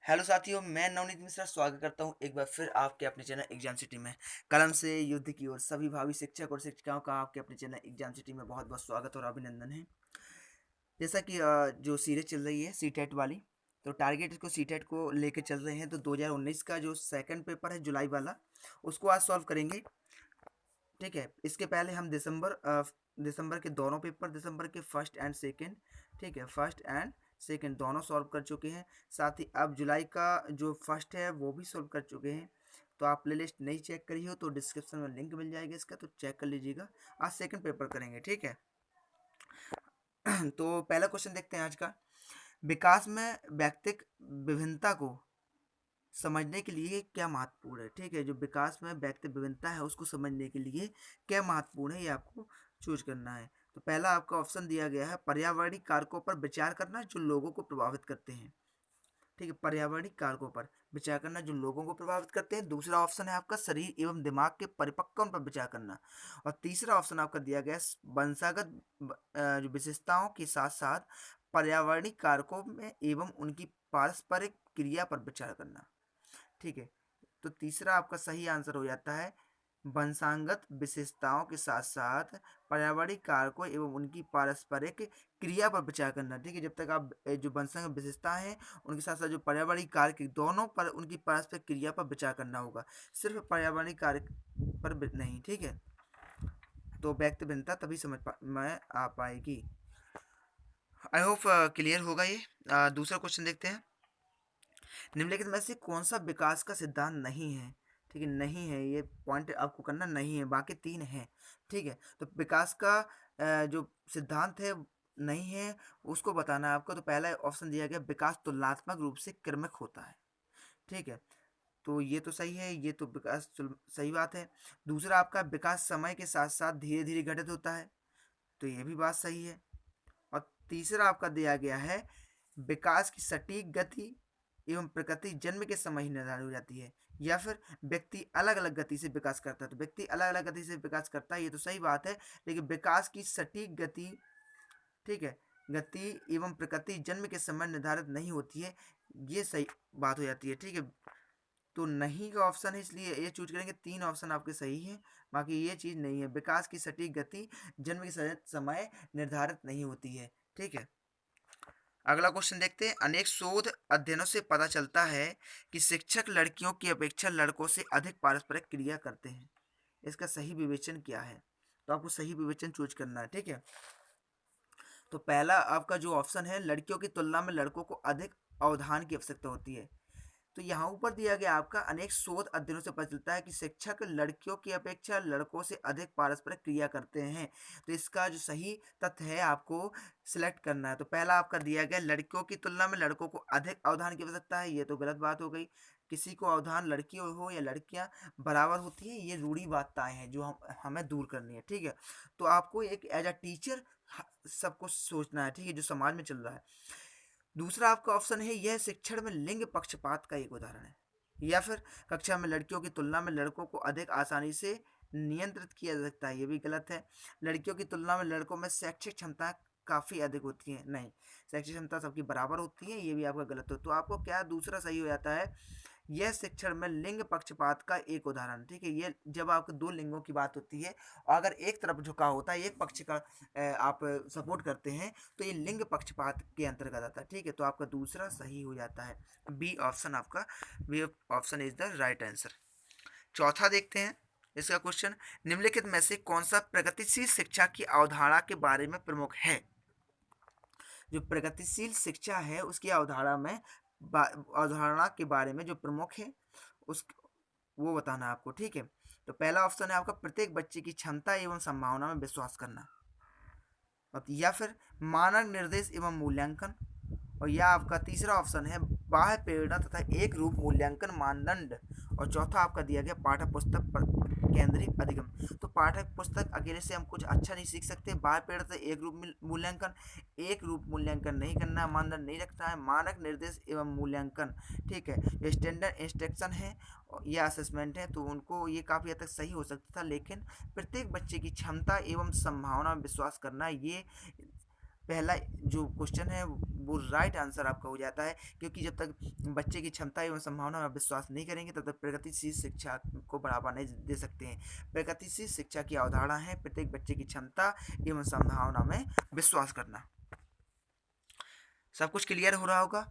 Hello साथियों, मैं नवनीत मिश्रा स्वागत करता हूं एक बार फिर आपके अपने चैनल एग्जाम सिटी में। कलम से युद्ध की ओर सभी भावी शिक्षक और शिक्षिकाओं का आपके अपने चैनल एग्जाम सिटी में बहुत बहुत स्वागत और अभिनंदन है। जैसा कि जो सीरीज चल रही है सी टेट वाली, तो टारगेट इसको सी टेट को लेकर चल रहे हैं। तो 2019 का जो सेकंड पेपर है जुलाई वाला, उसको आज सॉल्व करेंगे। ठीक है, इसके पहले हम दिसंबर के दोनों पेपर, दिसंबर के फर्स्ट एंड सेकंड, ठीक है, फर्स्ट एंड सेकंड दोनों सॉल्व कर चुके हैं। साथ ही अब जुलाई का जो फर्स्ट है वो भी सॉल्व कर चुके हैं। तो आप प्ले लिस्ट नहीं चेक करी हो तो डिस्क्रिप्शन में लिंक मिल जाएगा इसका, तो चेक कर लीजिएगा। आज सेकंड पेपर करेंगे, ठीक है। तो पहला क्वेश्चन देखते हैं आज का। विकास में व्यक्तिक विभिन्नता को समझने के लिए क्या महत्वपूर्ण है। ठीक है, जो विकास में व्यक्ति विभिन्नता है उसको समझने के लिए क्या महत्वपूर्ण है, ये आपको चूज करना है। तो पहला आपका ऑप्शन दिया गया है पर्यावरणीय कारकों पर विचार करना जो लोगों को प्रभावित करते हैं। ठीक है, पर्यावरणीय कारकों पर विचार करना जो लोगों को प्रभावित करते हैं। दूसरा ऑप्शन है आपका शरीर एवं दिमाग के परिपक्वन पर विचार करना। और तीसरा ऑप्शन आपका दिया गया है वंशागत जो विशेषताओं के साथ साथ पर्यावरणीय कारकों में एवं उनकी पारस्परिक क्रिया पर विचार करना। ठीक है, तो तीसरा आपका सही आंसर हो जाता है वंशागत विशेषताओं के साथ साथ पर्यावरणीय कारकों एवं उनकी पारस्परिक क्रिया पर विचार करना। ठीक है, जब तक आप जो वंशागत विशेषताएं हैं उनके साथ साथ जो पर्यावरणीय कारक दोनों पर उनकी पारस्परिक क्रिया पर विचार करना होगा, सिर्फ पर्यावरणीय कारक पर नहीं। ठीक है, तो व्यक्ति भिन्नता तभी में आ पाएगी। आई होप क्लियर होगा ये। दूसरा क्वेश्चन देखते हैं। निम्नलिखित में से कौन सा विकास का सिद्धांत नहीं है। ठीक है, नहीं है, ये पॉइंट आपको करना नहीं है, बाकी तीन है। ठीक है, तो विकास का जो सिद्धांत है नहीं है उसको बताना है आपको। तो पहला ऑप्शन दिया गया विकास तुलनात्मक रूप से क्रमिक होता है। ठीक है, तो ये तो सही है, ये तो सही बात है। दूसरा आपका विकास समय के साथ साथ धीरे धीरे घटित होता है, तो ये भी बात सही है। और तीसरा आपका दिया गया है विकास की सटीक गति एवं प्रकृति जन्म के समय ही निर्धारित हो जाती है, या फिर व्यक्ति अलग अलग गति से विकास करता है। तो व्यक्ति अलग अलग गति से विकास करता है, ये तो सही बात है, लेकिन विकास की सटीक गति, ठीक है, गति एवं प्रकृति जन्म के समय निर्धारित नहीं होती है, ये सही बात हो जाती है। ठीक है, तो नहीं का ऑप्शन है, इसलिए ये चूज करेंगे। तीन ऑप्शन आपके सही हैं, बाकी ये चीज़ नहीं है। विकास की सटीक गति जन्म के समय निर्धारित नहीं होती है। ठीक है, अगला क्वेश्चन देखते हैं। अनेक शोध अध्ययनों से पता चलता है कि शिक्षक लड़कियों की अपेक्षा लड़कों से अधिक पारस्परिक क्रिया करते हैं। इसका सही विवेचन क्या है, तो आपको सही विवेचन चूज करना है। ठीक है, तो पहला आपका जो ऑप्शन है लड़कियों की तुलना में लड़कों को अधिक अवधान की आवश्यकता होती है। तो यहाँ ऊपर दिया गया आपका अनेक शोध अध्ययनों से पता चलता है कि शिक्षक लड़कियों की अपेक्षा लड़कों से अधिक पारस्परिक क्रिया करते हैं। तो इसका जो सही तथ्य है आपको सिलेक्ट करना है। तो पहला आपका दिया गया लड़कियों की तुलना में लड़कों को अधिक अवधान की आवश्यकता है, ये तो गलत बात हो गई। किसी को अवधान लड़की हो या लड़कियां बराबर होती है, ये रूढ़ी बातें हैं जो हमें दूर करनी है। ठीक है, तो आपको एक एज अ टीचर सब कुछ सोचना है, ठीक है, जो समाज में चल रहा है। दूसरा आपका ऑप्शन है यह शिक्षण में लिंग पक्षपात का एक उदाहरण है, या फिर कक्षा में लड़कियों की तुलना में लड़कों को अधिक आसानी से नियंत्रित किया जा सकता है, ये भी गलत है। लड़कियों की तुलना में लड़कों में शैक्षिक क्षमता काफ़ी अधिक होती है, नहीं, शैक्षिक क्षमता सबकी बराबर होती है, ये भी आपका गलत हो। तो आपको क्या दूसरा सही हो जाता है, यह शिक्षण में लिंग पक्षपात का एक उदाहरण। ठीक है, ये जब आपके दो लिंगों की बात होती है और अगर एक तरफ झुकाव होता है, एक पक्ष का आप सपोर्ट करते हैं, तो ये लिंग पक्षपात के अंतर्गत आता है। ठीक है, तो आपका दूसरा सही हो जाता है, बी ऑप्शन आपका, B option is the right answer. चौथा देखते हैं इसका क्वेश्चन। निम्नलिखित में से कौन सा प्रगतिशील शिक्षा की अवधारणा के बारे में प्रमुख है। जो प्रगतिशील शिक्षा है उसकी अवधारणा के बारे में जो प्रमुख है उस वो बताना है आपको। ठीक है, तो पहला ऑप्शन है आपका प्रत्येक बच्चे की क्षमता एवं संभावना में विश्वास करना, या फिर मानक निर्देश एवं मूल्यांकन, और या आपका तीसरा ऑप्शन है बाह्य प्रेरणा तथा एक रूप मूल्यांकन मानदंड, और चौथा आपका दिया गया पाठ्य पुस्तक पर केंद्रित अधिगम। तो पाठ्य पुस्तक अकेले से हम कुछ अच्छा नहीं सीख सकते, बाह्य प्रेरणा तथा एक रूप मूल्यांकन, एक रूप मूल्यांकन नहीं करना, मानदंड नहीं रखना है, मानक निर्देश एवं मूल्यांकन। ठीक है, ये स्टैंडर्ड इंस्ट्रक्शन है या असेसमेंट है, तो उनको ये काफ़ी हद तक सही हो सकता था, लेकिन प्रत्येक बच्चे की क्षमता एवं संभावना में विश्वास करना, ये पहला जो क्वेश्चन है वो राइट आंसर आपका हो जाता है, क्योंकि जब तक बच्चे की क्षमता एवं संभावना में विश्वास नहीं करेंगे तब तक प्रगतिशील शिक्षा को बढ़ावा नहीं दे सकते हैं। प्रगतिशील शिक्षा की अवधारणा है प्रत्येक बच्चे की क्षमता एवं संभावना में विश्वास करना। सब कुछ क्लियर हो रहा होगा।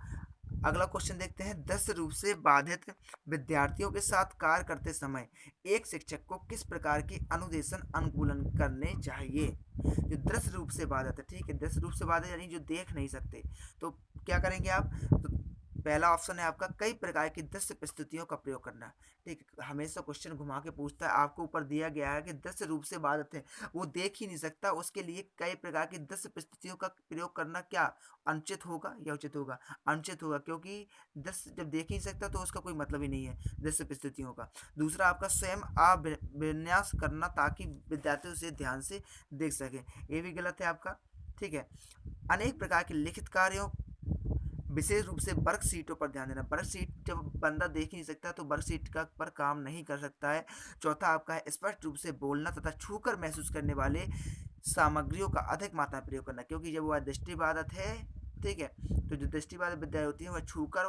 अगला क्वेश्चन देखते हैं, दृश्य रूप से बाधित विद्यार्थियों के साथ कार्य करते समय एक शिक्षक को किस प्रकार के अनुदेशन अनुकूलन करने चाहिए। जो दृश्य रूप से बाधित है, ठीक है, दृश्य रूप से बाधित यानी जो देख नहीं सकते, तो क्या करेंगे आप, तो पहला ऑप्शन है आपका कई प्रकार की दृश्य प्रस्तुतियों का प्रयोग करना। ठीक है, हमेशा क्वेश्चन घुमा के पूछता है, आपको ऊपर दिया गया है कि दृश्य रूप से बाधित है, वो देख ही नहीं सकता, उसके लिए कई प्रकार की दृश्य प्रस्तुतियों का प्रयोग करना क्या अनुचित होगा या उचित होगा? अनुचित होगा, क्योंकि दृश्य जब देख ही नहीं सकता तो उसका कोई मतलब ही नहीं है दृश्य प्रस्तुतियों का। दूसरा आपका स्वयं अभिन्यास करना ताकि विद्यार्थी उसे ध्यान से देख सके, ये भी गलत है आपका। ठीक है, अनेक प्रकार के लिखित कार्यों विशेष रूप से वर्कशीटों पर ध्यान देना। वर्कशीट जब बंदा देख ही नहीं सकता तो वर्कशीट का पर काम नहीं कर सकता है। चौथा आपका है स्पष्ट रूप से बोलना तथा छूकर महसूस करने वाले सामग्रियों का अधिक मात्रा में प्रयोग करना, क्योंकि जब वह दृष्टिबाधित है, ठीक है, तो जो दृष्टिबाधित विद्यार्थी होती है वह छूकर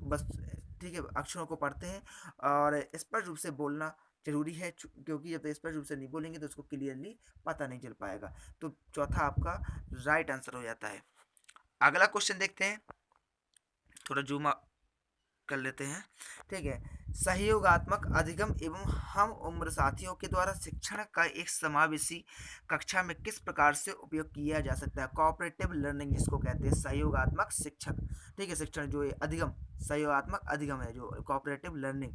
बस, ठीक है, अक्षरों को पढ़ते हैं, और स्पष्ट रूप से बोलना जरूरी है, क्योंकि जब स्पष्ट रूप से नहीं बोलेंगे तो उसको क्लियरली पता नहीं चल पाएगा। तो चौथा आपका राइट आंसर हो जाता है। अगला क्वेश्चन देखते हैं, थोड़ा जूम कर लेते हैं। ठीक है, सहयोगात्मक अधिगम एवं हम उम्र साथियों के द्वारा शिक्षण का एक समावेशी कक्षा में किस प्रकार से उपयोग किया जा सकता है। कोऑपरेटिव लर्निंग जिसको कहते हैं, सहयोगात्मक शिक्षक, ठीक है, शिक्षण जो अधिगम, सहयोगात्मक अधिगम है जो कोऑपरेटिव लर्निंग,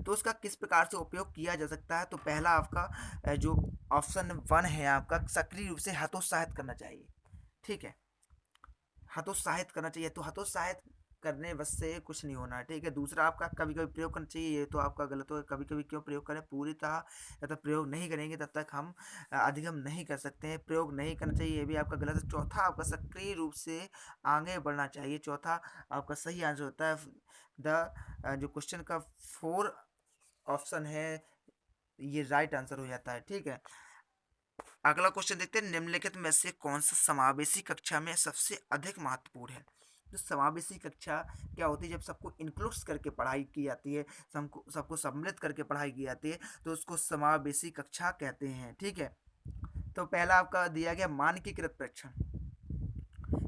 तो उसका किस प्रकार से उपयोग किया जा सकता है। तो पहला आपका जो ऑप्शन 1 है आपका, सक्रिय रूप से हतोत्साहित करना चाहिए। ठीक है, हतोत्साहित करना चाहिए, तो हतोत्साहित करने बस से कुछ नहीं होना है। ठीक है, दूसरा आपका कभी कभी प्रयोग करना चाहिए, ये तो आपका गलत हो, कभी कभी क्यों प्रयोग करें, पूरी तरह जब तक प्रयोग नहीं करेंगे तब तक हम अधिगम नहीं कर सकते हैं, प्रयोग नहीं करना चाहिए, ये भी आपका गलत है। चौथा आपका सक्रिय रूप से आगे बढ़ना चाहिए, चौथा आपका सही आंसर होता है। द जो क्वेश्चन का 4 ऑप्शन है ये राइट आंसर हो जाता है। ठीक है, अगला क्वेश्चन देखते हैं, निम्नलिखित में से कौन सा समावेशी कक्षा में सबसे अधिक महत्वपूर्ण है। जो समावेशी कक्षा क्या होती है, जब सबको इंक्लूड्स करके पढ़ाई की जाती है, सबको सबको सम्मिलित करके पढ़ाई की जाती है, तो उसको समावेशी कक्षा कहते हैं। ठीक है, तो पहला आपका दिया गया मानकीकृत परीक्षण,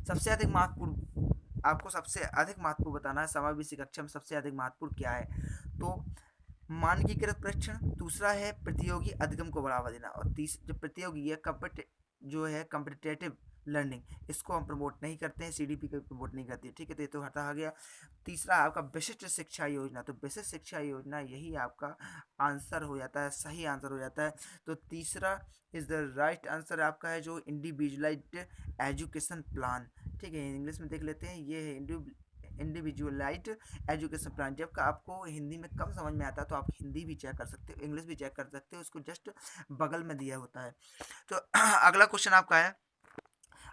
सबसे अधिक महत्वपूर्ण, आपको सबसे अधिक महत्वपूर्ण बताना है समावेशी कक्षा में सबसे अधिक महत्वपूर्ण क्या है। तो मानकीकृत परीक्षण, दूसरा है प्रतियोगी अधिगम को बढ़ावा देना, और जो प्रतियोगी है जो है कम्पिटिटिव लर्निंग, इसको हम प्रमोट नहीं करते हैं, सीडीपी को प्रमोट नहीं करती है। ठीक है, तो ये तो हटा गया। तीसरा आपका विशिष्ट शिक्षा योजना, तो विशिष्ट शिक्षा योजना यही आपका आंसर हो जाता है, सही आंसर हो जाता है। तो तीसरा इज द राइट आंसर आपका है जो इंडिविजुअलाइज्ड एजुकेशन प्लान। ठीक है, इंग्लिश में देख लेते हैं, ये है इंडिविजुअलाइज्ड एजुकेशन प्लान। जब का आपको हिंदी में कम समझ में आता है तो आप हिंदी भी चेक कर सकते हो, इंग्लिश भी चेक कर सकते हो, उसको जस्ट बगल में दिया होता है। तो अगला क्वेश्चन आपका है,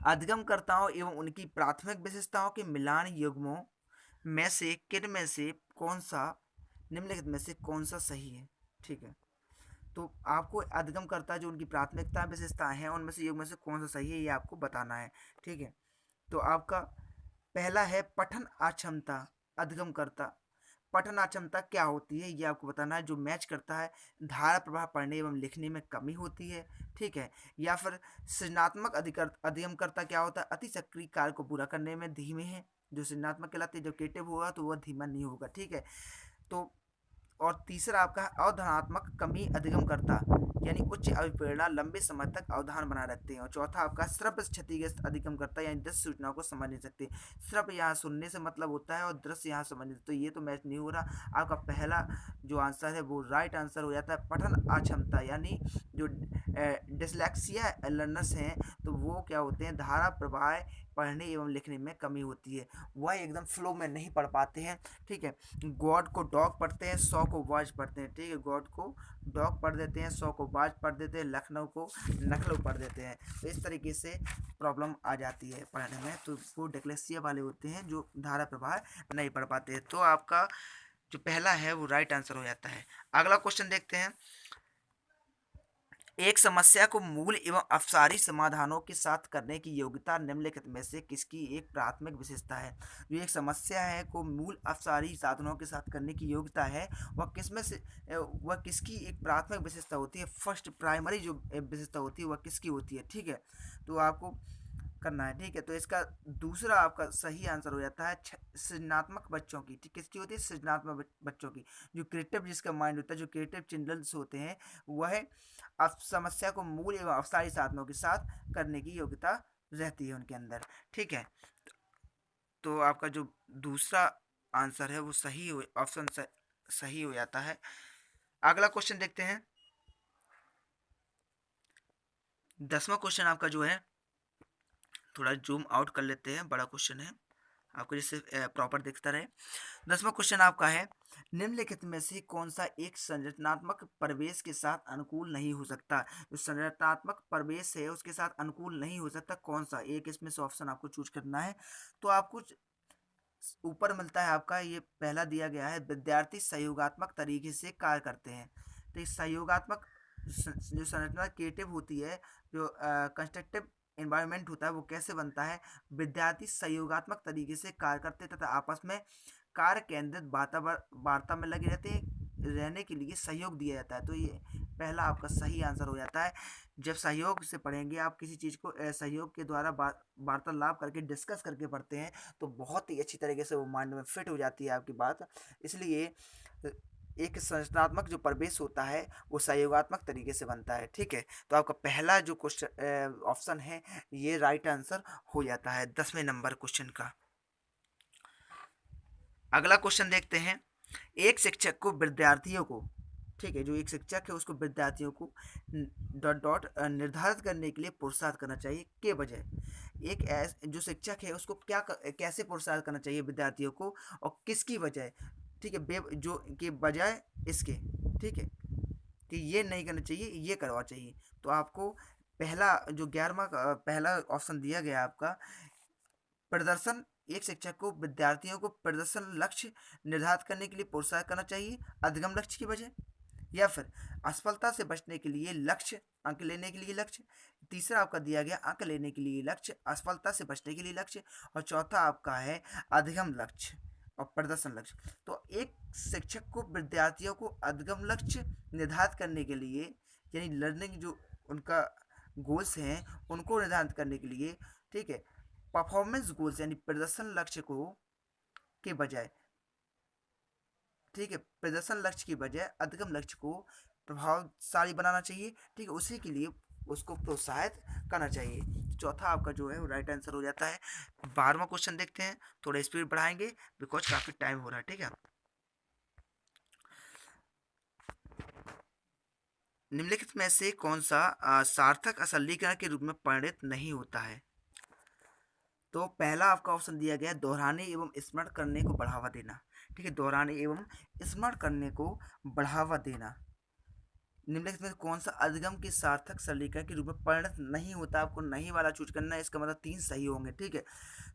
अधिगमकर्ताओं एवं उनकी प्राथमिक विशेषताओं के मिलान युग्मों में से किन में से कौन सा, निम्नलिखित में से कौन सा सही है। ठीक है, तो आपको अधिगमकर्ता जो उनकी प्राथमिकता विशेषताएं हैं उनमें से युग्म में से कौन सा सही है ये आपको बताना है। ठीक है, तो आपका पहला है पठन अक्षमता अधिगमकर्ता। पठन अक्षमता क्या होती है ये आपको बताना है, जो मैच करता है धारा प्रवाह पढ़ने एवं लिखने में कमी होती है। ठीक है, या फिर सृजनात्मक अधिगमकर्ता क्या होता है, अति सक्रिय कार्य को पूरा करने में धीमे है, जो सृजनात्मक कहलाते हैं, जो क्रिएटिव होगा तो वह धीमा नहीं होगा। ठीक है, तो और तीसरा आपका है अवधारणात्मक कमी अधिगमकर्ता, यानी उच्च अभिप्रेरणा लंबे समय तक अवधान बनाए रखते हैं। और चौथा आपका श्रव्य क्षतिग्रस्त अधिगमकर्ता, यानी दृश्य सूचनाओं को समझ नहीं सकते। श्रव्य यहाँ सुनने से मतलब होता है और दृश्य यहाँ समझ नहीं, तो ये तो मैच नहीं हो रहा। आपका पहला जो आंसर है वो राइट आंसर हो जाता है। पठन अक्षमता यानी जो डिसलेक्सिया लर्नर्स हैं तो वो क्या होते हैं, धारा प्रवाह पढ़ने एवं लिखने में कमी होती है, वह एकदम फ्लो में नहीं पढ़ पाते हैं। ठीक है, गॉड को डॉग पढ़ते हैं, 100 को वाज पढ़ते हैं। ठीक है, गॉड को डॉग पढ़ देते हैं, 100 को वाज पढ़ देते हैं, लखनऊ को नखलऊ पढ़ देते हैं। तो इस तरीके से प्रॉब्लम आ जाती है पढ़ने में, तो वो डिसलेक्सिया वाले होते हैं जो धारा प्रवाह नहीं पढ़ पाते हैं। तो आपका जो पहला है वो राइट आंसर हो जाता है। अगला क्वेश्चन देखते हैं, एक समस्या को मूल एवं अपसारी समाधानों के साथ करने की योग्यता निम्नलिखित में से किसकी एक प्राथमिक विशेषता है। जो एक समस्या है को मूल अपसारी साधनों के साथ करने की योग्यता है, वह किसमें से वह किसकी एक प्राथमिक विशेषता होती है, फर्स्ट प्राइमरी जो विशेषता होती है वह किसकी होती है। ठीक है, तो आपको करना है। ठीक है, तो इसका दूसरा आपका सही आंसर हो जाता है सृजनात्मक बच्चों की। ठीक, किसकी होती है, सृजनात्मक बच्चों की। जो क्रिएटिव जिसका माइंड होता है, जो क्रिएटिव चिल्ड्रंस होते हैं, वह समस्या को मूल एवं अवसायी साधनों के साथ करने की योग्यता रहती है उनके अंदर। ठीक है, तो आपका जो दूसरा आंसर है वो सही हो, ऑप्शन सही हो जाता है। अगला क्वेश्चन देखते हैं। 10वां क्वेश्चन आपका जो है, थोड़ा जूम आउट कर लेते हैं, बड़ा क्वेश्चन है आपको जिससे प्रॉपर दिखता रहे। 10वां क्वेश्चन आपका है, निम्नलिखित में से कौन सा एक संरचनात्मक परिवेश के साथ अनुकूल नहीं हो सकता। जो संरचनात्मक परिवेश है उसके साथ अनुकूल नहीं हो सकता, कौन सा एक इसमें से ऑप्शन आपको चूज करना है। तो आपको ऊपर मिलता है आपका, ये पहला दिया गया है, विद्यार्थी सहयोगात्मक तरीके से कार्य करते हैं। तो इस सहयोगात्मक जो संरचना क्रिएटिव होती है, जो कंस्ट्रक्टिव एनवायरनमेंट होता है, वो कैसे बनता है, विद्यार्थी सहयोगात्मक तरीके से कार्य करते तथा आपस में कार्य केंद्रित वातावरण वार्ता में लगे रहने के लिए सहयोग दिया जाता है। तो ये पहला आपका सही आंसर हो जाता है। जब सहयोग से पढ़ेंगे आप किसी चीज़ को, सहयोग के द्वारा वार्तालाप करके डिस्कस करके पढ़ते हैं, तो बहुत ही अच्छी तरीके से वो माइंड में फिट हो जाती है आपकी बात। इसलिए एक संरचनात्मक जो परिवेश होता है वो सहयोगात्मक तरीके से बनता है। ठीक है, तो आपका पहला जो क्वेश्चन ऑप्शन है ये राइट आंसर हो जाता है 10वें नंबर क्वेश्चन का। अगला क्वेश्चन देखते हैं। एक शिक्षक को विद्यार्थियों को, ठीक है, जो एक शिक्षक है उसको विद्यार्थियों को डॉट डॉट निर्धारित करने के लिए प्रोत्साहित करना चाहिए के बजाय। एक जो शिक्षक है उसको कैसे प्रोत्साहित करना चाहिए विद्यार्थियों को और किसकी बजाय। ठीक है, जो के बजाय इसके। ठीक है, कि ये नहीं करना चाहिए, ये करवा चाहिए। तो आपको पहला जो 11वां पहला ऑप्शन दिया गया आपका, प्रदर्शन, एक शिक्षक को विद्यार्थियों को प्रदर्शन लक्ष्य निर्धारित करने के लिए प्रोत्साहित करना चाहिए अधिगम लक्ष्य की बजाय। या फिर असफलता से बचने के लिए लक्ष्य, अंक लेने के लिए लक्ष्य। तीसरा आपका दिया गया अंक लेने के लिए लक्ष्य, असफलता से बचने के लिए लक्ष्य। और चौथा आपका है अधिगम लक्ष्य और प्रदर्शन लक्ष्य। तो एक शिक्षक को विद्यार्थियों को अधिगम लक्ष्य निर्धारित करने के लिए, यानी लर्निंग जो उनका गोल्स हैं उनको निर्धारित करने के लिए, ठीक है, परफॉर्मेंस गोल्स यानी प्रदर्शन लक्ष्य को के बजाय, ठीक है, प्रदर्शन लक्ष्य की बजाय अधिगम लक्ष्य को प्रभावशाली बनाना चाहिए। ठीक है, उसी के लिए उसको प्रोत्साहित करना चाहिए। चौथा आपका जो है वो राइट आंसर हो जाता है। 12वां क्वेश्चन देखते हैं, थोड़ा स्पीड बढ़ाएंगे बिकॉज काफ़ी टाइम हो रहा है। ठीक है, निम्नलिखित में से कौन सा सार्थक असलीकरण के रूप में परिणत नहीं होता है। तो पहला आपका ऑप्शन दिया गया दोहराने एवं स्मरण करने को बढ़ावा देना। ठीक है, दोहराने एवं स्मरण करने को बढ़ावा देना निम्नलिखित में कौन सा अधिगम की सार्थक सरलीकरण के रूप में परिणत नहीं होता। आपको नहीं वाला चूज करना है, इसका मतलब 3 सही होंगे। ठीक है,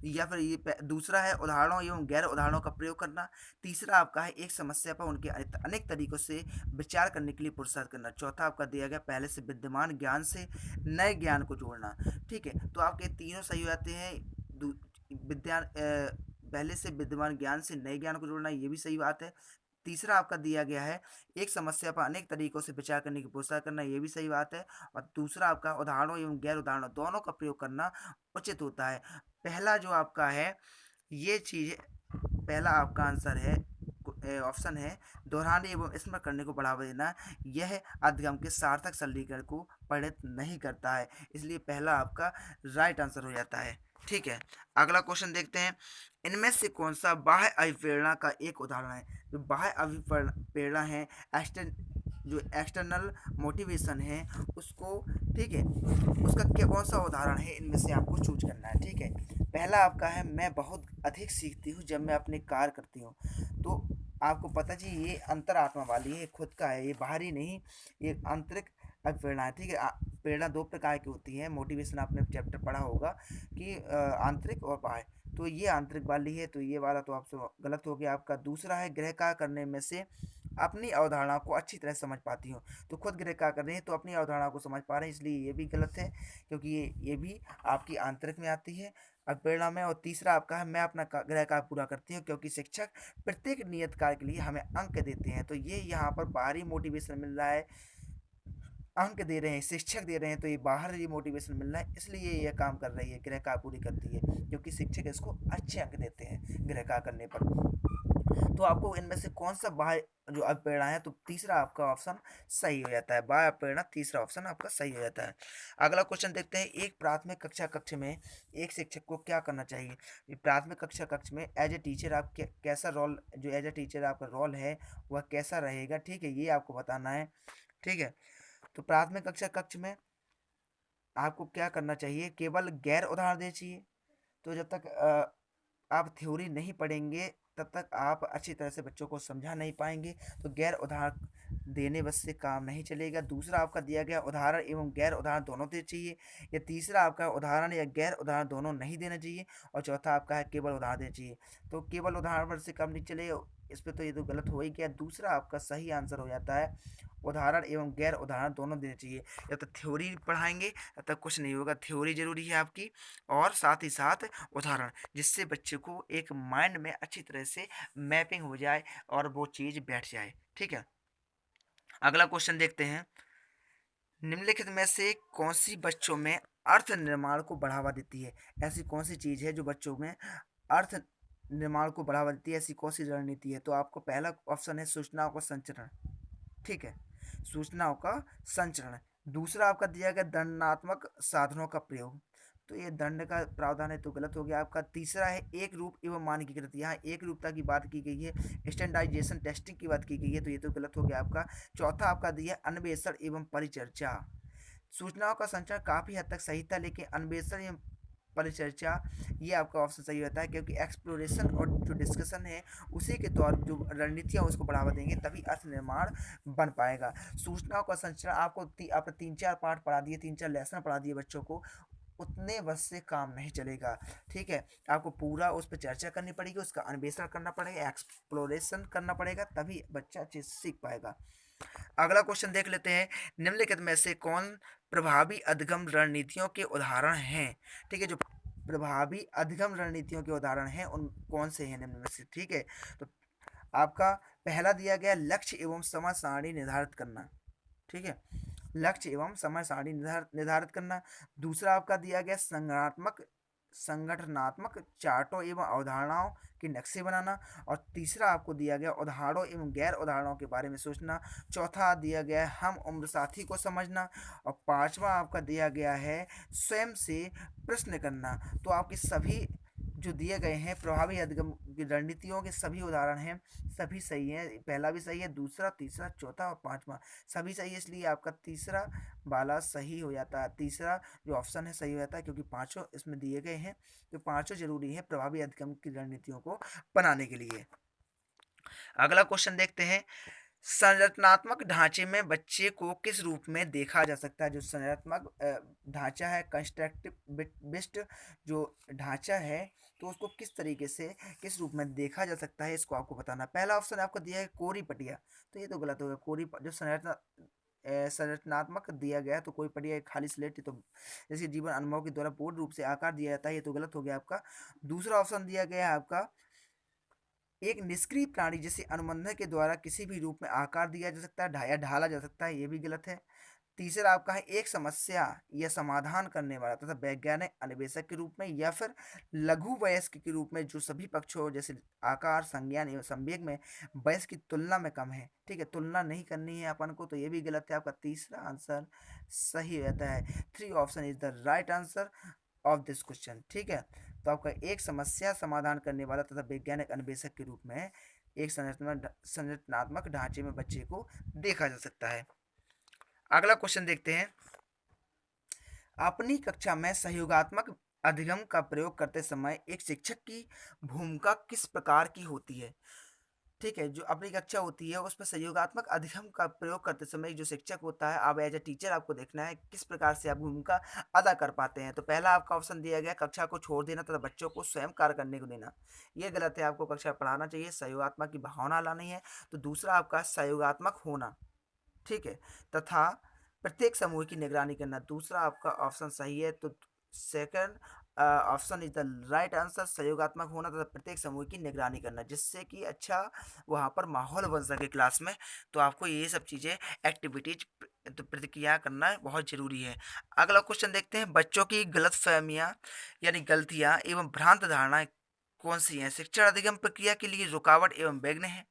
या फिर ये दूसरा है उदाहरणों एवं गैर उदाहरणों का प्रयोग करना। तीसरा आपका है एक समस्या पर उनके अनेक तरीकों से विचार करने के लिए प्रोत्साहित करना। चौथा आपका दिया गया पहले से विद्यमान ज्ञान से नए ज्ञान को जोड़ना। ठीक है, तो आपके तीनों सही हो जाते हैं। पहले से विद्यमान ज्ञान से नए ज्ञान को जोड़ना, ये भी सही बात है। तीसरा आपका दिया गया है एक समस्या पर अनेक तरीकों से विचार करने की प्रोत्साहन करना, ये भी सही बात है। और दूसरा आपका उदाहरणों एवं गैर उदाहरणों दोनों का प्रयोग करना उचित होता है। पहला जो आपका है ये चीज़, पहला आपका आंसर है ऑप्शन है दोहराने एवं स्मरण करने को बढ़ावा देना, यह अधिगम के सार्थक सरलीकरण को परिणत नहीं करता है, इसलिए पहला आपका राइट आंसर हो जाता है। ठीक है, अगला क्वेश्चन देखते हैं। इनमें से कौन सा बाह्य अभिप्रेरणा का एक उदाहरण है। जो बाह्य अभिप्रेरणा है, जो एक्सटर्नल मोटिवेशन है उसको, ठीक है, उसका क्या कौन सा उदाहरण है, इनमें से आपको चूज करना है। ठीक है, पहला आपका है मैं बहुत अधिक सीखती हूँ जब मैं अपने कार्य करती हूँ। तो आपको पता जी ये अंतरात्मा वाली है, खुद का है, ये बाहरी नहीं, ये आंतरिक अभिप्रेरणा है। ठीक है, प्रेरणा 2 प्रकार की होती है, मोटिवेशन आपने चैप्टर पढ़ा होगा कि आंतरिक और बाह्य। तो ये आंतरिक वाली है, तो ये वाला तो आपसे गलत हो गया आपका। दूसरा है गृह कार्य करने में से अपनी अवधारणा को अच्छी तरह समझ पाती हो। तो खुद गृह कार्य कर रहे हैं तो अपनी अवधारणा को समझ पा रहे हैं, इसलिए ये भी गलत है, क्योंकि ये भी आपकी आंतरिक में आती है अवप्रेरणा में। और तीसरा आपका है मैं अपना गृह कार्य पूरा करती हूँ, क्योंकि शिक्षक प्रत्येक नियत कार्य के लिए हमें अंक देते हैं। तो ये यहाँ पर बाहरी मोटिवेशन मिल रहा है, अंक दे रहे हैं, शिक्षक दे रहे हैं, तो ये बाहर ये मोटिवेशन मिल रहा है, इसलिए ये काम कर रही है, गृह कार्य पूरी करती है, क्योंकि शिक्षक इसको अच्छे अंक देते हैं गृह कार्य करने पर। तो आपको इनमें से कौन सा बाह्य जो अवप्रेरणा है, तो तीसरा आपका ऑप्शन सही हो जाता है, बाह्य अवप्रेरणा तीसरा ऑप्शन आपका सही हो जाता है। अगला क्वेश्चन देखते हैं, एक प्राथमिक कक्षा कक्ष में एक शिक्षक को क्या करना चाहिए। ये प्राथमिक कक्षा कक्ष में एज ए टीचर आप कैसा रोल, जो एज ए टीचर आपका रोल है वह कैसा रहेगा, ठीक है, ये आपको बताना है। ठीक है, तो प्राथमिक कक्षा कक्ष में आपको क्या करना चाहिए, केवल गैर उदाहरण देना चाहिए। तो जब तक आप थ्योरी नहीं पढ़ेंगे तब तक आप अच्छी तरह से बच्चों को समझा नहीं पाएंगे, तो गैर उदाहरण देने बस से काम नहीं चलेगा। दूसरा आपका दिया गया उदाहरण एवं गैर उदाहरण दोनों देना चाहिए। या तीसरा आपका उदाहरण या गैर उदाहरण दोनों नहीं देना चाहिए। और चौथा आपका है केवल उदाहरण देना चाहिए। तो केवल उदाहरण पर से काम नहीं चलेगा, इस पर तो ये तो गलत हो ही गया। दूसरा आपका सही आंसर हो जाता है उदाहरण एवं गैर उदाहरण दोनों देने चाहिए। जब तक थ्योरी पढ़ाएंगे तब तक कुछ नहीं होगा, थ्योरी जरूरी है आपकी और साथ ही साथ उदाहरण, जिससे बच्चे को एक माइंड में अच्छी तरह से मैपिंग हो जाए और वो चीज़ बैठ जाए। ठीक है, अगला क्वेश्चन देखते हैं, निम्नलिखित में से कौन सी बच्चों में अर्थ निर्माण को बढ़ावा देती है। ऐसी कौन सी चीज़ है जो बच्चों में अर्थ निर्माण को बढ़ावा देती है, ऐसी कौन सी रणनीति है। तो आपको पहला ऑप्शन है सूचनाओं का संचरण। ठीक है, सूचनाओं का संचरण। दूसरा आपका दिया गया दंडात्मक साधनों का प्रयोग, तो ये दंड का प्रावधान है तो गलत हो गया आपका। तीसरा है एक रूप एवं मानकीकृत, यहाँ एक रूपता की बात की गई है, स्टैंडर्डाइजेशन टेस्टिंग की बात की गई है, तो ये तो गलत हो गया आपका। चौथा आपका दिया अन्वेषण एवं परिचर्चा। सूचनाओं का संचरण काफ़ी हद तक सही था, लेकिन अन्वेषण एवं परिचर्चा ये आपका ऑप्शन सही होता है, क्योंकि एक्सप्लोरेशन और जो डिस्कशन है उसी के तौर जो रणनीतियाँ उसको बढ़ावा देंगे तभी अर्थ निर्माण बन पाएगा। सूचनाओं का संचरण आपको आपने 3-4 पार्ट पढ़ा दिए, 3-4 लेसन पढ़ा दिए बच्चों को, उतने बस से काम नहीं चलेगा। ठीक है, आपको पूरा उस पर चर्चा करनी पड़ेगी, उसका अन्वेषण करना पड़ेगा, एक्सप्लोरेशन करना पड़ेगा, तभी बच्चा अच्छे से सीख पाएगा। अगला क्वेश्चन देख लेते हैं, निम्नलिखित में से कौन प्रभावी अधिगम रणनीतियों के उदाहरण हैं। ठीक है, जो प्रभावी अधिगम रणनीतियों के उदाहरण हैं उन कौन से हैं निम्न में से। ठीक है, तो आपका पहला दिया गया लक्ष्य एवं समय सारणी निर्धारित करना। ठीक है, लक्ष्य एवं समय सारणी निर्धारित करना। दूसरा आपका दिया गया संगठनात्मक चार्टों एवं अवधारणाओं के नक्शे बनाना। और तीसरा आपको दिया गया उदाहरणों एवं गैर उदाहरणों के बारे में सोचना। चौथा दिया गया है हम उम्र साथी को समझना। और पांचवा आपका दिया गया है स्वयं से प्रश्न करना। तो आपके सभी जो दिए गए हैं प्रभावी अधिगम की रणनीतियों के सभी उदाहरण हैं, सभी सही हैं। पहला भी सही है, दूसरा, तीसरा, चौथा और पांचवा सभी सही है, इसलिए आपका तीसरा वाला सही हो जाता है। तीसरा जो ऑप्शन है सही हो जाता है, क्योंकि पांचों इसमें दिए गए हैं, तो पांचों जरूरी है प्रभावी अधिगम की रणनीतियों को बनाने के लिए। अगला क्वेश्चन देखते हैं, संरचनात्मक ढांचे में बच्चे को किस रूप में देखा जा सकता है। जो संरचनात्मक ढांचा है, कंस्ट्रक्टिव बेस्ड जो ढांचा है, तो उसको किस तरीके से किस रूप में देखा जा सकता है, इसको आपको बताना। पहला ऑप्शन आपको दिया है कोरी पटिया, तो ये तो गलत होगा। जो संरचनात्मक दिया गया है, तो कोई पटिया खाली स्लेट तो जैसे जीवन अनुभव के द्वारा पूर्ण रूप से आकार दिया जाता है, ये तो गलत हो गया आपका। दूसरा ऑप्शन दिया गया है आपका एक निष्क्रिय प्राणी जिसे अनुबंधन के द्वारा किसी भी रूप में आकार दिया जा सकता है या ढाला जा सकता है, ये भी गलत है। तीसरा आपका है एक समस्या या समाधान करने वाला तथा वैज्ञानिक अन्वेषक के रूप में, या फिर लघु वयस्क के रूप में जो सभी पक्षों जैसे आकार, संज्ञान एवं संवेग में वयस्क की तुलना में कम है। ठीक है, तुलना नहीं करनी है अपन को, तो ये भी गलत है। आपका तीसरा आंसर सही रहता है। 3 option is the right answer of this question. ठीक है, तो आपका एक समस्या समाधान करने वाला तथा वैज्ञानिक अन्वेषक के रूप में एक संरचनात्मक ढांचे में बच्चे को देखा जा सकता है। अगला क्वेश्चन देखते हैं, अपनी कक्षा में सहयोगात्मक अधिगम का प्रयोग करते समय एक शिक्षक की भूमिका किस प्रकार की होती है। ठीक है, जो अपनी कक्षा होती है उसमें सहयोगात्मक अधिगम का प्रयोग करते समय जो शिक्षक होता है, अब एज अ टीचर आपको देखना है किस प्रकार से आप भूमिका अदा कर पाते हैं। तो पहला आपका ऑप्शन दिया गया कक्षा को छोड़ देना तथा बच्चों को स्वयं कार्य करने को देना। ये गलत है, आपको कक्षा में पढ़ाना चाहिए, सहयोगात्मक की भावना लानी है। तो दूसरा आपका सहयोगात्मक होना, ठीक है, तथा प्रत्येक समूह की निगरानी करना, दूसरा आपका ऑप्शन सही है। तो second option is the right answer, सहयोगात्मक होना तथा प्रत्येक समूह की निगरानी करना, जिससे कि अच्छा वहाँ पर माहौल बन सके क्लास में। तो आपको ये सब चीज़ें एक्टिविटीज तो प्रतिक्रिया करना बहुत जरूरी है। अगला क्वेश्चन देखते हैं, बच्चों की गलत फहमियाँ यानी गलतियाँ एवं भ्रांत धारणाएं कौन सी हैं? शिक्षण अधिगम प्रक्रिया के लिए रुकावट एवं विघ्न है।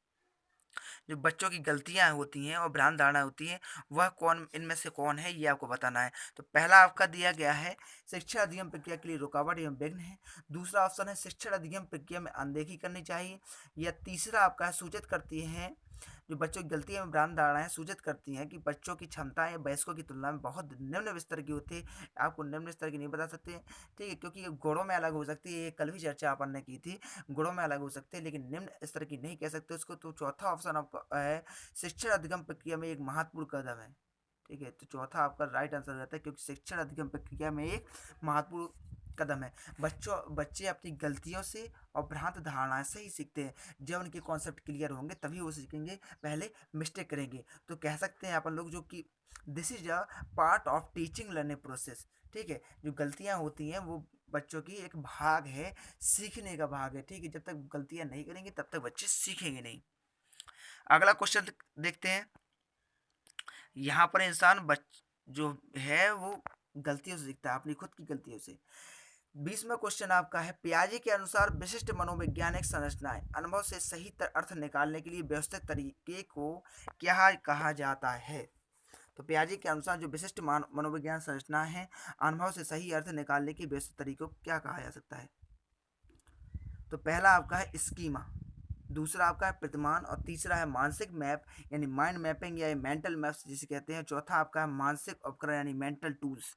जो बच्चों की गलतियाँ होती हैं और भ्रांत धारणा होती हैं, वह कौन इनमें से कौन है, ये आपको बताना है। तो पहला आपका दिया गया है शिक्षा अधिगम प्रक्रिया के लिए रुकावट एवं विघ्न है। दूसरा ऑप्शन है शिक्षण अधिगम प्रक्रिया में अनदेखी करनी चाहिए। या तीसरा आपका है सूचित करती हैं, जो बच्चों की गलतियां एवं भ्रांत धारणाएं सूचित करती हैं कि बच्चों की क्षमताएं वयस्कों की तुलना में बहुत निम्न स्तर की होती है। आपको निम्न स्तर की नहीं बता सकते, ठीक है, क्योंकि ये गुणों में अलग हो सकती है। ये कल भी चर्चा अपन ने की थी, गुणों में अलग हो सकते हैं लेकिन निम्न स्तर की नहीं कह सकते उसको। तो चौथा ऑप्शन आपका है शिक्षण अधिगम प्रक्रिया में एक महत्वपूर्ण कदम है, ठीक है। तो चौथा आपका राइट आंसर रहता है, क्योंकि शिक्षण अधिगम प्रक्रिया में एक महत्वपूर्ण कदम है। बच्चे अपनी गलतियों से और भ्रांत धारणाएं से ही सीखते हैं। जब उनके कॉन्सेप्ट क्लियर होंगे तभी वो सीखेंगे, पहले मिस्टेक करेंगे। तो कह सकते हैं अपन लोग जो कि this is a part of teaching learning process, ठीक है। जो गलतियां होती हैं वो बच्चों की एक भाग है, सीखने का भाग है, ठीक है। जब तक गलतियां नहीं करेंगे तब तक बच्चे सीखेंगे नहीं। अगला क्वेश्चन देखते हैं। यहाँ पर इंसान जो है वो गलतियों से सीखता है, अपनी खुद की गलतियों से। 20वां क्वेश्चन आपका है, पियाजे के अनुसार विशिष्ट मनोवैज्ञानिक संरचनाएं अनुभव से सही अर्थ निकालने के लिए व्यवस्थित तरीके को क्या कहा जाता है? तो पियाजे के अनुसार जो विशिष्ट मनोविज्ञान संरचना है, अनुभव से सही अर्थ निकालने के व्यवस्थित तरीकों को क्या कहा जा सकता है? तो पहला आपका है स्कीमा, दूसरा आपका है प्रतिमान, और तीसरा है मानसिक मैप यानी माइंड मैपिंग या मेंटल मैप्स जिसे कहते हैं। चौथा आपका है मानसिक उपकरण यानी मेंटल टूल्स।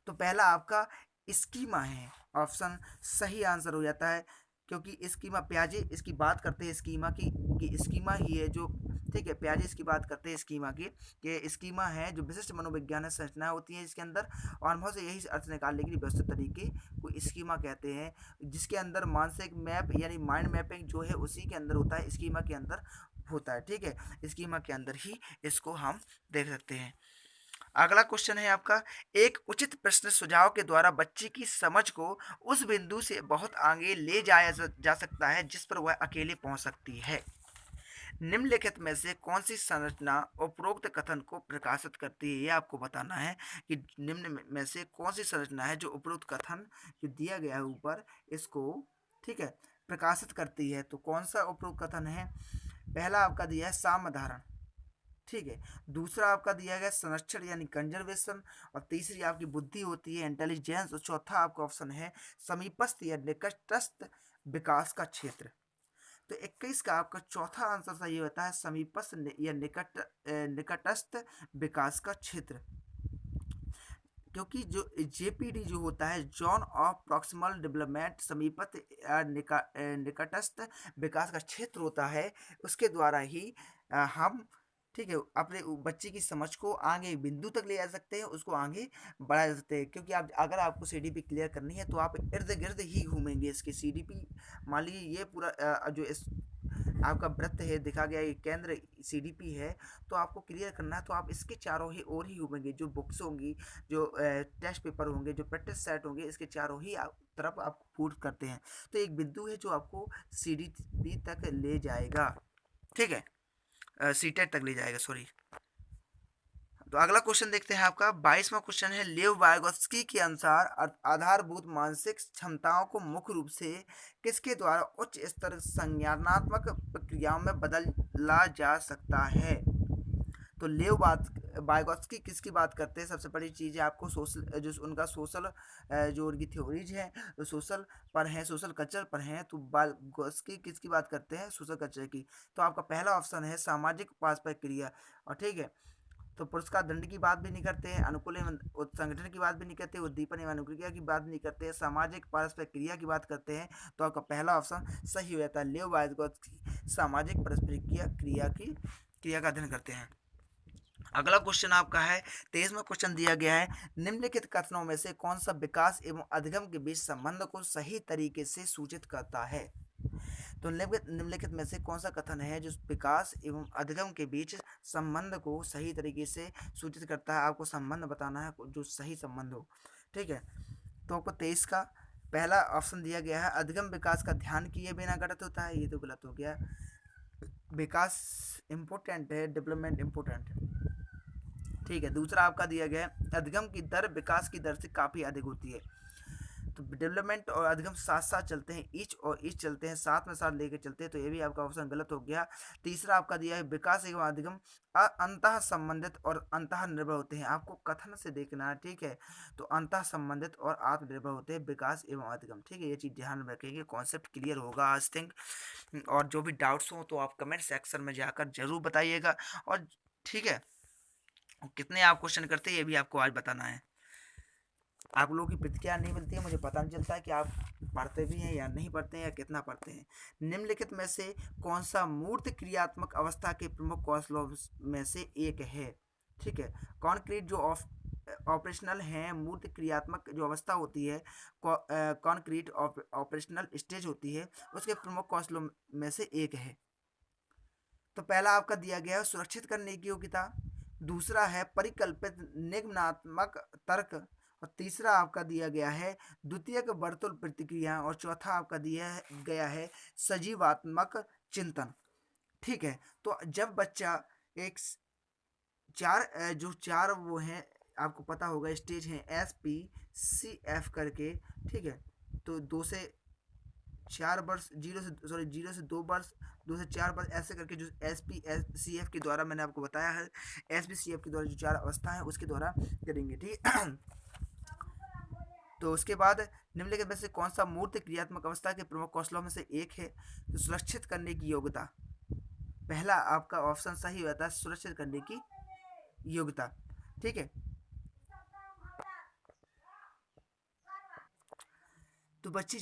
तो पहला आपका स्कीमा है, ऑप्शन सही आंसर हो जाता है, क्योंकि स्कीमा पियाजे इसकी बात करते हैं स्कीमा की, कि स्कीमा ही है जो, ठीक है, पियाजे इसकी बात करते हैं स्कीमा की, कि स्कीमा है जो विशिष्ट मनोविज्ञान संरचना होती है इसके अंदर, और अनुभव से यही अर्थ निकालने के लिए व्यवस्थित तरीके को स्कीमा कहते हैं। जिसके अंदर मानसिक मैप यानी माइंड मैपिंग जो है उसी के अंदर होता है, स्कीमा के अंदर होता है, ठीक है। स्कीमा के अंदर ही इसको हम देख सकते हैं। अगला क्वेश्चन है आपका, एक उचित प्रश्न सुझाव के द्वारा बच्चे की समझ को उस बिंदु से बहुत आगे ले जाया जा सकता है जिस पर वह अकेले पहुंच सकती है। निम्नलिखित में से कौन सी संरचना उपरोक्त कथन को प्रकाशित करती है? ये आपको बताना है कि निम्न में से कौन सी संरचना है जो उपरोक्त कथन जो दिया गया है ऊपर इसको, ठीक है, प्रकाशित करती है। तो कौन सा उपरोक्त कथन है? पहला आपका दिया है सामधारण, ठीक है। दूसरा आपका दिया गया संरक्षण यानी कंजर्वेशन, और तीसरी आपकी बुद्धि होती है इंटेलिजेंस, और चौथा आपका ऑप्शन है समीपस्थ या निकटस्थ विकास का क्षेत्र। तो 21 का आपका चौथा आंसर सही होता है समीपस्थ या निकटस्थ विकास का क्षेत्र। क्योंकि जो जेपीडी जो होता है जोन ऑफ प्रॉक्सिमल डेवलपमेंट, समीपस्थ या निकटस्थ विकास का क्षेत्र होता है, उसके द्वारा ही हम, ठीक है, अपने बच्चे की समझ को आगे बिंदु तक ले जा सकते हैं, उसको आगे बढ़ा जा सकते हैं। क्योंकि आप अगर आपको सीडीपी क्लियर करनी है तो आप इर्द गिर्द ही घूमेंगे इसके। सीडीपी मान लीजिए ये पूरा जो इस आपका वृत्त है दिखा गया, ये केंद्र सीडीपी है, तो आपको क्लियर करना है तो आप इसके चारों ही ओर ही घूमेंगे। जो बुक्स होंगी, जो टेस्ट पेपर होंगे, जो प्रैक्टिस सेट होंगे, इसके चारों ही तरफ आप फूट करते हैं। तो एक बिंदु है जो आपको सीडीपी तक ले जाएगा, ठीक है, सीटेट तक ले जाएगा, सॉरी। तो अगला क्वेश्चन देखते हैं आपका 22वां क्वेश्चन है, लेव वायगोत्स्की के अनुसार आधारभूत मानसिक क्षमताओं को मुख्य रूप से किसके द्वारा उच्च स्तर संज्ञानात्मक प्रक्रियाओं में बदला जा सकता है? तो लेव वायगोत्स्की किसकी बात करते हैं? सबसे बड़ी चीज़ है आपको सोशल, जो उनका सोशल, जो उनकी थ्योरीज हैं जो सोशल पर हैं, सोशल कल्चर पर हैं। तो वायगोत्स्की किसकी बात करते हैं? सोशल कल्चर की। तो आपका पहला ऑप्शन है सामाजिक पारस्परिक क्रिया, और ठीक है, तो पुरस्कार दंड की बात भी नहीं करते हैं, अनुकूल एवं संगठन की बात भी नहीं करते, उद्दीपन एवं अनुक्रिया की बात नहीं करते हैं, सामाजिक पारस्परिक क्रिया की बात करते हैं। तो आपका पहला ऑप्शन सही हो जाता है, लेव वायगोत्स्की सामाजिक परस्पर क्रिया का अध्ययन करते हैं। अगला क्वेश्चन आपका है 23वां क्वेश्चन दिया गया है, निम्नलिखित कथनों में से कौन सा विकास एवं अधिगम के बीच संबंध को सही तरीके से सूचित करता है। तो निम्नलिखित में से कौन सा कथन है जो विकास एवं अधिगम के बीच संबंध को सही तरीके से सूचित करता है। आपको संबंध बताना है जो सही संबंध हो। ठीक है, तो आपको 23 का पहला ऑप्शन दिया गया है, अधिगम विकास का ध्यान किए बिना गलत होता है, ये तो गलत हो गया। विकास इम्पोर्टेंट है, डेवलपमेंट इम्पोर्टेंट है। ठीक है, दूसरा आपका दिया गया है, अधिगम की दर विकास की दर से काफ़ी अधिक होती है। तो डेवलपमेंट और अधिगम साथ साथ चलते हैं, ईच चलते हैं, साथ में साथ लेके चलते हैं, तो ये भी आपका ऑप्शन गलत हो गया। तीसरा आपका दिया है, विकास एवं अधिगम अंतः संबंधित और अंतः निर्भर होते हैं। आपको कथन से देखना है। ठीक है, तो अंतः संबंधित और आत्मनिर्भर होते हैं विकास एवं अधिगम। ठीक है, ये चीज़ ध्यान में रखेंगे, कॉन्सेप्ट क्लियर होगा आज थिंक। और जो भी डाउट्स हो तो आप कमेंट सेक्शन में जाकर जरूर बताइएगा। और ठीक है, कितने आप क्वेश्चन करते हैं ये भी आपको आज बताना है। आप लोगों की प्रतिक्रिया नहीं मिलती है, मुझे पता नहीं चलता है कि आप पढ़ते भी हैं या नहीं पढ़ते हैं या कितना पढ़ते हैं। निम्नलिखित में से कौन सा मूर्त क्रियात्मक अवस्था के प्रमुख कौशलों में से एक है। ठीक है, कॉन्क्रीट जो ऑपरेशनल है, मूर्त क्रियात्मक जो अवस्था होती है, कॉन्क्रीट ऑपरेशनल स्टेज होती है, उसके प्रमुख कौशलों में से एक है। तो पहला आपका दिया गया है सुरक्षित करने की योग्यता, दूसरा है परिकल्पित निगमनात्मक तर्क, और तीसरा आपका दिया गया है द्वितीयक वर्तुल प्रतिक्रिया, और चौथा आपका दिया गया है सजीवात्मक चिंतन। ठीक है, तो जब बच्चा एक जो चार वो हैं, आपको पता होगा स्टेज हैं SPCF करके। ठीक है, तो 2 से 4 वर्ष, 0 से 2 वर्ष, 2 से 4 वर्ष, ऐसे करके जो SPCF के द्वारा मैंने आपको बताया है, SPCF के द्वारा जो 4 अवस्था है उसके द्वारा करेंगे। ठीक तो उसके बाद निम्नलिखित में से कौन सा मूर्त क्रियात्मक अवस्था के प्रमुख कौशलों में से एक है। तो सुरक्षित करने की योग्यता, पहला आपका ऑप्शन सही होता है, सुरक्षित करने की योग्यता। ठीक है, तो बच्चे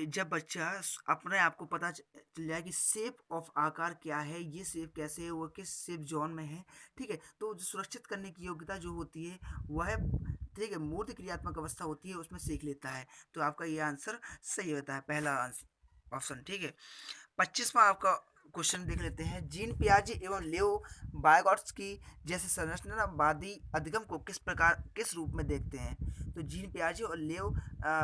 जब बच्चा अपने आप को पता चल जाए कि शेप ऑफ आकार क्या है, ये शेप कैसे है, वो किस शेप जोन में है। ठीक है, तो सुरक्षित करने की योग्यता जो होती है वह, ठीक है, मूर्त क्रियात्मक अवस्था होती है, उसमें सीख लेता है। तो आपका ये आंसर सही होता है, पहला ऑप्शन। ठीक है, 25वां आपका क्वेश्चन देख लेते हैं, जीन पियाजे एवं लियो वाइगोट्स्की जैसे संरचनावादी अधिगम को किस रूप में देखते हैं। तो जीन पियाजे और लियो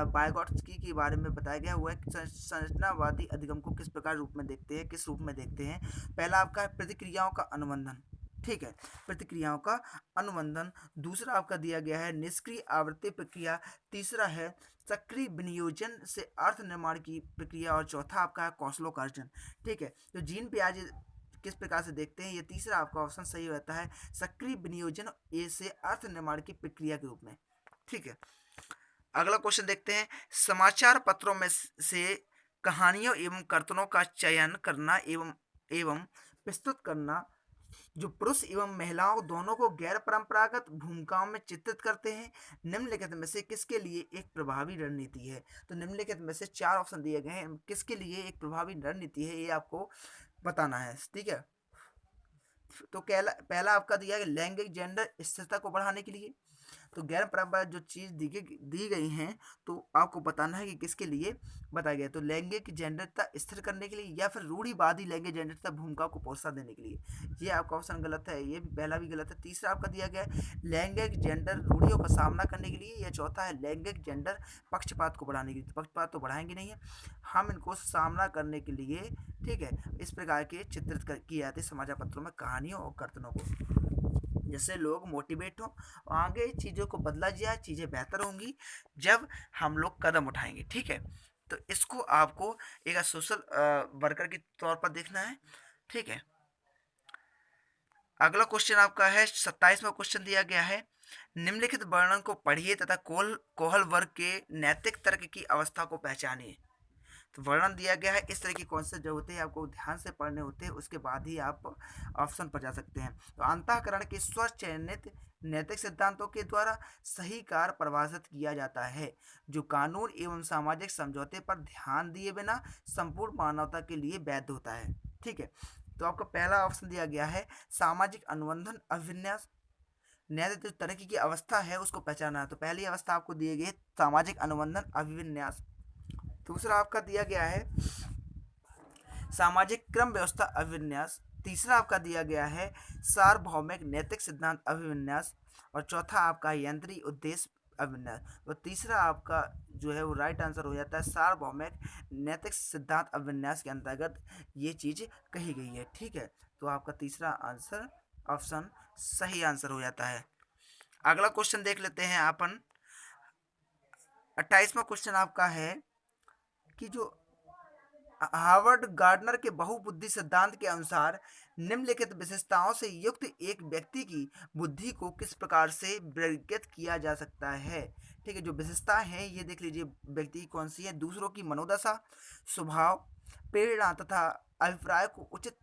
वाइगोट्स्की के बारे में बताया गया हुआ है, संरचनावादी अधिगम को किस प्रकार रूप में देखते हैं, किस रूप में देखते हैं। पहला आपका प्रतिक्रियाओं का अनुबंधन। ठीक है, प्रतिक्रियाओं का अनुबंधन। दूसरा आपका दिया गया है निष्क्रिय आवृत्ति प्रक्रिया, तीसरा है सक्रिय विनियोजन से अर्थ निर्माण की प्रक्रिया, और चौथा आपका है कौशलों का अर्जन। ठीक है, तो जीन पियाजे किस प्रकार से देखते हैं, ये तीसरा आपका ऑप्शन सही रहता है, सक्रिय विनियोजन से अर्थ निर्माण की प्रक्रिया के रूप में। ठीक है, अगला क्वेश्चन देखते हैं, समाचार पत्रों में से कहानियों एवं कर्तनों का चयन करना एवं प्रस्तुत करना जो पुरुष एवं महिलाओं दोनों को गैर परंपरागत भूमिकाओं में चित्रित करते हैं, निम्नलिखित में से किसके लिए एक प्रभावी रणनीति है। तो निम्नलिखित में से 4 ऑप्शन दिए गए हैं, किसके लिए एक प्रभावी रणनीति है, ये आपको बताना है। ठीक है, तो पहला आपका दिया गया लैंगिक जेंडर स्थिरता को बढ़ाने के लिए। तो गैर परंपरागत जो चीज़ दी गई हैं, तो आपको बताना है कि किसके लिए बताया गया। तो लैंगिक जेंडरता स्थिर करने के लिए, या फिर रूढ़िवादी लैंगिक जेंडरता भूमिका को प्रोत्साहन देने के लिए। ये आपका ऑप्शन गलत है, ये भी पहला भी गलत है। तीसरा आपका दिया गया है लैंगिक जेंडर रूढ़ियों का सामना करने के लिए, या चौथा है लैंगिक जेंडर पक्षपात को बढ़ाने के लिए। पक्षपात तो बढ़ाएंगे नहीं है, हम इनको सामना करने के लिए, ठीक है, इस प्रकार के चित्रित किए जाते हैं समाचार पत्रों में कहानियों और कर्तनों को, जिससे लोग मोटिवेट हो, आगे चीज़ों को बदला जाए, चीज़ें बेहतर होंगी जब हम लोग कदम उठाएंगे। ठीक है, तो इसको आपको एक सोशल वर्कर के तौर पर देखना है। ठीक है, अगला क्वेश्चन आपका है 27वां क्वेश्चन दिया गया है, निम्नलिखित वर्णन को पढ़िए तथा कोहल वर्ग के नैतिक तर्क की अवस्था को पहचानिए। तो वर्णन दिया गया है, इस तरह की कॉन्सेप्ट जो होते हैं आपको ध्यान से पढ़ने होते हैं, उसके बाद ही आप ऑप्शन पर जा सकते हैं। तो अंतःकरण के स्वचयनित नैतिक सिद्धांतों के द्वारा सही कार्य परिभाषित किया जाता है, जो कानून एवं सामाजिक समझौते पर ध्यान दिए बिना संपूर्ण मानवता के लिए वैध होता है। ठीक है, तो आपका पहला ऑप्शन दिया गया है सामाजिक अनुबंधन अभिविन्यास, न्याय जो तरक्की की अवस्था है उसको पहचाना है, तो पहली अवस्था आपको दी गई है सामाजिक अनुबंधन अभिविन्यास। दूसरा आपका दिया गया है सामाजिक क्रम व्यवस्था अभिविन्यास। तीसरा आपका दिया गया है सार्वभौमिक नैतिक सिद्धांत अभिविन्यास। और चौथा आपका यंत्री उद्देश्य अभिविन्यास। तो तीसरा आपका जो है वो राइट आंसर हो जाता है सार्वभौमिक नैतिक सिद्धांत अभिविन्यास के अंतर्गत ये चीज कही गई है। ठीक है, तो आपका तीसरा आंसर ऑप्शन सही आंसर हो जाता है। अगला क्वेश्चन देख लेते हैं अपन। 28वां क्वेश्चन आपका है कि जो हार्वर्ड गार्डनर के बहुबुद्धि सिद्धांत के अनुसार निम्नलिखित विशेषताओं से युक्त एक व्यक्ति की बुद्धि को किस प्रकार से वर्गीकृत किया जा सकता है। ठीक है, जो विशेषताएं हैं ये देख लीजिए व्यक्ति की कौन सी है। दूसरों की मनोदशा, स्वभाव, प्रेरणा तथा अभिप्राय को उचित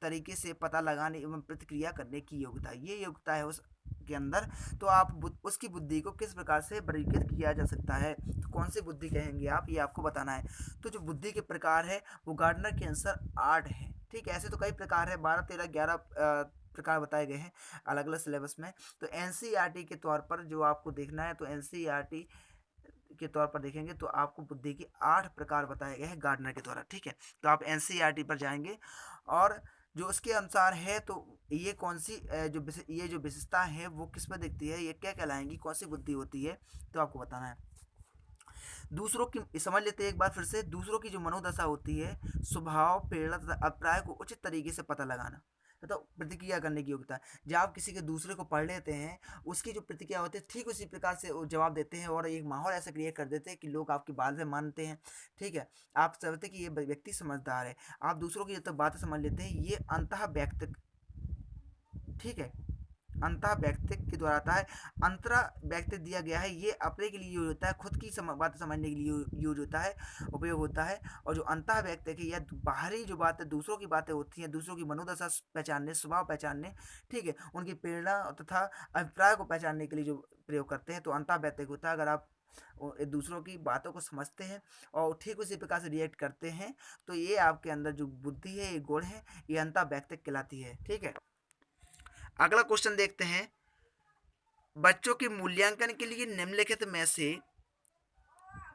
तरीके से पता लगाने एवं प्रतिक्रिया करने की योग्यता, ये योग्यता है उस के अंदर। तो आप उसकी बुद्धि को किस प्रकार से वर्गीकृत किया जा सकता है, तो कौन सी बुद्धि कहेंगे आप, ये आपको बताना है। तो जो बुद्धि के प्रकार है वो गार्डनर के अनुसार 8 है। ठीक है, ऐसे तो कई प्रकार है, 12 13 11 प्रकार बताए गए हैं अलग अलग सिलेबस में। तो एनसीईआरटी के तौर पर जो आपको देखना है, तो एनसीईआरटी के तौर पर देखेंगे तो आपको बुद्धि के 8 प्रकार बताए गए हैं गार्डनर के द्वारा। ठीक है, तो आप एनसीईआरटी पर जाएंगे और जो उसके अनुसार है तो ये कौन सी ये जो विशेषता है वो किस में दिखती है, ये क्या कहलाएंगी, कौन सी बुद्धि होती है, तो आपको बताना है। दूसरों की समझ लेते हैं एक बार फिर से। दूसरों की जो मनोदशा होती है, स्वभाव, प्रेरणा तथा अभिप्राय को उचित तरीके से पता लगाना तथा प्रतिक्रिया करने की योग्यता। जब आप किसी के दूसरे को पढ़ लेते हैं, उसकी जो प्रतिक्रिया होती है ठीक उसी प्रकार से वो जवाब देते हैं और एक माहौल ऐसा क्रिएट कर देते हैं कि लोग आपकी बात से मानते हैं। ठीक है, आप समझते हैं कि ये व्यक्ति समझदार है। आप दूसरों की जब तक बातें समझ लेते हैं, ये अंतः व्यक्तिक, ठीक है, अंतः व्यक्तिक के द्वारा आता है। अंतरा व्यक्तिक दिया गया है, ये अपने के लिए यूज होता है, खुद की बातें समझने के लिए यूज होता है, उपयोग होता है। और जो अंतः व्यक्तिक है, यह बाहरी जो बातें दूसरों की बातें होती हैं, दूसरों की मनोदशा पहचानने, स्वभाव पहचानने, ठीक है, उनकी प्रेरणा तथा अभिप्राय को पहचानने के लिए जो प्रयोग करते हैं, तो अंतः व्यक्तिक होता है। अगर आप दूसरों की बातों को समझते हैं और ठीक उसी प्रकार से रिएक्ट करते हैं, तो ये आपके अंदर जो बुद्धि है, ये गुण है, ये अंतः व्यक्तिक कहलाती है। ठीक है, अगला क्वेश्चन देखते हैं। बच्चों के मूल्यांकन के लिए निम्नलिखित में से,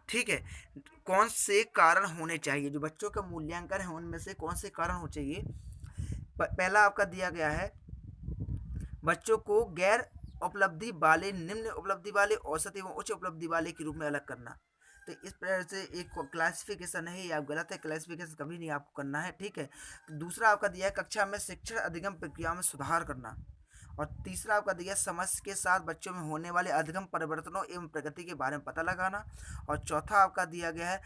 ठीक है, कौन से कारण होने चाहिए, जो बच्चों का मूल्यांकन है उनमें से कौन से कारण होने चाहिए। पहला आपका दिया गया है बच्चों को गैर उपलब्धि वाले, निम्न उपलब्धि वाले, औसत एवं उच्च उपलब्धि वाले के रूप में अलग करना। तो इस प्रकार से एक क्लासिफिकेशन है, ये आप गलत है, क्लासिफिकेशन कभी नहीं आपको करना है। ठीक है, दूसरा आपका दिया है कक्षा में शिक्षण अधिगम प्रक्रिया में सुधार करना। और तीसरा आपका दिया समय के साथ बच्चों में होने वाले अधिगम परिवर्तनों एवं प्रगति के बारे में पता लगाना। और चौथा आपका दिया गया है,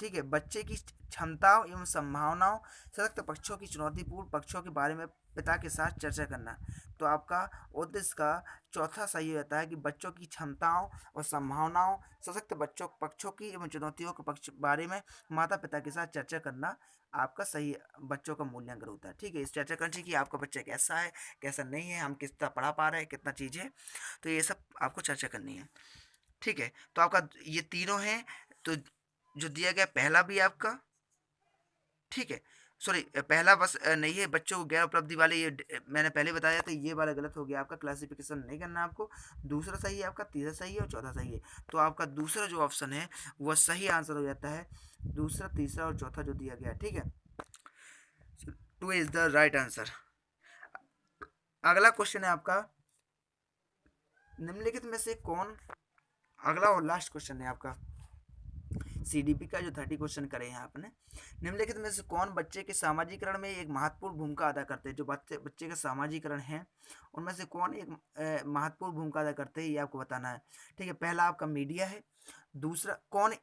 ठीक है, बच्चे की क्षमताओं एवं संभावनाओं, सशक्त पक्षों की चुनौतीपूर्ण पक्षों के बारे में पिता के साथ चर्चा करना। तो आपका उद्देश्य का चौथा सही होता है कि बच्चों की क्षमताओं और संभावनाओं, सशक्त बच्चों पक्षों की एवं चुनौतियों के पक्ष बारे में माता पिता के साथ चर्चा करना आपका सही बच्चों का मूल्यांकन होता है। ठीक है, इस चर्चा करनी चाहिए कि आपका बच्चा कैसा है, कैसा नहीं है, हम कितना पढ़ा पा रहे हैं, कितना चीज़ें, तो ये सब आपको चर्चा करनी है। ठीक है, तो आपका ये तीनों हैं। तो जो दिया गया पहला भी आपका, ठीक है, सॉरी, पहला बस नहीं है, बच्चों को गैर उपलब्धि वाले, ये मैंने पहले बताया था, ये वाला गलत हो गया आपका, क्लासिफिकेशन नहीं करना आपको। दूसरा सही है आपका, तीसरा सही है और चौथा सही है। तो आपका दूसरा जो ऑप्शन है वह सही आंसर हो जाता है, दूसरा, तीसरा और चौथा जो दिया गया है। ठीक है, 2 इज द राइट आंसर। अगला क्वेश्चन है आपका, निम्नलिखित में से कौन, अगला और लास्ट क्वेश्चन है आपका सीडीपी का, जो 30 क्वेश्चन करे हैं आपने। निम्नलिखित में से कौन बच्चे के सामाजिकरण में एक महत्वपूर्ण भूमिका अदा करते हैं। जो बच्चे का सामाजिकरण है उनमें से कौन एक महत्वपूर्ण भूमिका अदा करते हैं, ये आपको बताना है। ठीक है, पहला आपका मीडिया है। दूसरा, कौन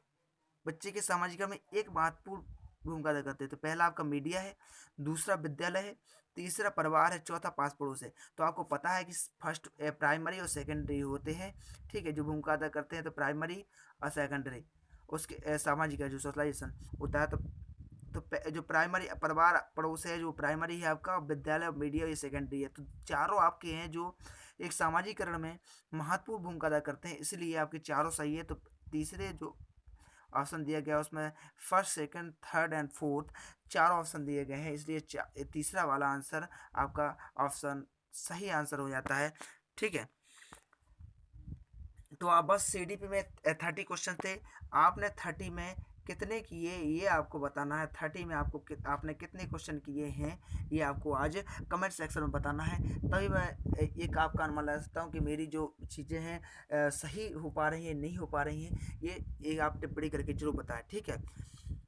बच्चे के सामाजिकरण में एक महत्वपूर्ण भूमिका अदा करते हैं, तो पहला आपका मीडिया है, दूसरा विद्यालय है, तीसरा परिवार है, चौथा पास पड़ोस है। तो आपको पता है कि फर्स्ट प्राइमरी और सेकेंडरी होते हैं। ठीक है, जो भूमिका अदा करते हैं, तो प्राइमरी और सेकेंडरी उसके सामाजिक जो सोशलाइजेशन होता है। तो जो प्राइमरी परिवार पड़ोस है, जो प्राइमरी है आपका, विद्यालय, मीडिया, ये सेकेंडरी है। तो चारों आपके हैं जो एक सामाजिकरण में महत्वपूर्ण भूमिका अदा करते हैं, इसलिए आपके चारों सही है। तो तीसरे जो ऑप्शन दिया गया उसमें first, second, third and fourth 4 option दिए गए हैं, इसलिए तीसरा वाला आंसर आपका ऑप्शन सही आंसर हो जाता है। ठीक है, तो आप बस सीडीपी में 30 क्वेश्चन थे, आपने 30 में कितने किए ये आपको बताना है। 30 में आपको आपने कितने क्वेश्चन किए हैं ये आपको आज कमेंट सेक्शन में बताना है, तभी मैं एक आपका अनुमान लगा सकता हूँ कि मेरी जो चीज़ें हैं सही हो पा रही हैं नहीं हो पा रही हैं, ये आप टिप्पणी करके जरूर बताएं। ठीक है,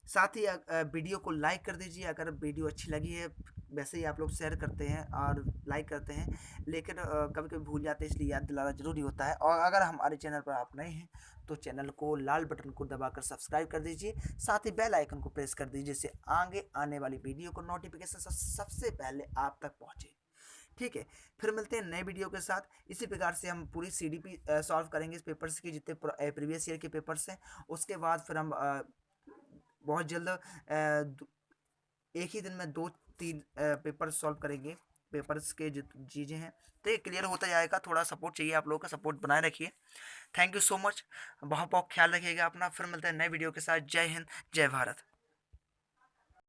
साथ ही वीडियो को लाइक कर दीजिए अगर वीडियो अच्छी लगी है। वैसे ही आप लोग शेयर करते हैं और लाइक करते हैं, लेकिन कभी कभी भूल जाते हैं, इसलिए याद दिलाना जरूरी होता है। और अगर हमारे चैनल पर आप नए हैं तो चैनल को लाल बटन को दबाकर सब्सक्राइब कर दीजिए, साथ ही बेल आइकन को प्रेस कर दीजिए, जिससे आगे आने वाली वीडियो को नोटिफिकेशन सबसे पहले आप तक पहुँचे। ठीक है, फिर मिलते हैं नए वीडियो के साथ। इसी प्रकार से हम पूरी सीडीपी सॉल्व करेंगे इस पेपर्स की, जितने प्रीवियस ईयर के पेपर्स हैं। उसके बाद फिर हम बहुत जल्द एक ही दिन में 2-3 पेपर सॉल्व करेंगे, पेपर्स के जो चीज़ें हैं, तो ये क्लियर होता जाएगा। थोड़ा सपोर्ट चाहिए, आप लोगों का सपोर्ट बनाए रखिए। थैंक यू सो मच, बहुत बहुत ख्याल रखिएगा अपना। फिर मिलते हैं नए वीडियो के साथ। जय हिंद, जय भारत।